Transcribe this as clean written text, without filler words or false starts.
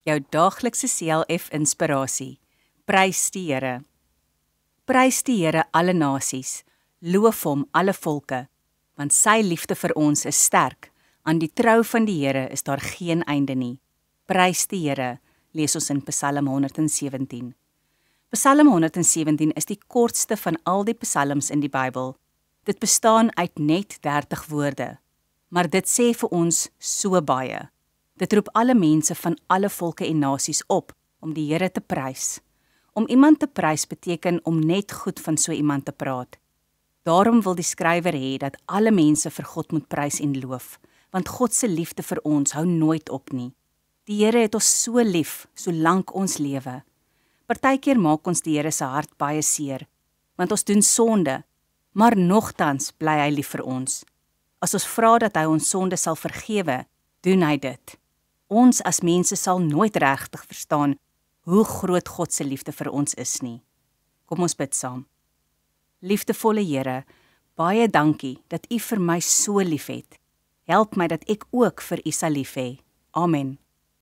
jou daaglikse CLF inspirasie. Prys die Here. Prys die Here alle nasies, loof hom alle volke, want sy liefde vir ons is sterk. Aan die trou van die Here is daar geen einde nie. Prys die Here, lees ons in Psalm 117. Psalm 117 is die kortste van al die psalms in die Bybel. Dit bestaan uit net 30 woorde, maar dit sê vir ons so baie. Dit roep alle mense van alle volke en nasies op om die Here te prys. Om iemand te prys beteken om net goed van so iemand te praat. Daarom wil die skrywer hê dat alle mense vir God moet prys en loof, want God se liefde vir ons hou nooit op nie. Die Here het ons so lief, solank ons lewe. Partykeer maak ons die Here se hart baie seer, want ons doen sonde, maar nogtans bly hy lief vir ons. As ons vra dat hy ons sonde sal vergewe, doen hy dit. Ons as mense sal nooit regtig verstaan hoe groot God se liefde vir ons is nie. Kom ons bid saam. Liefdevolle Here, baie dankie dat U vir my so lief het. Help my dat ek ook vir U sal lief hê. Amen.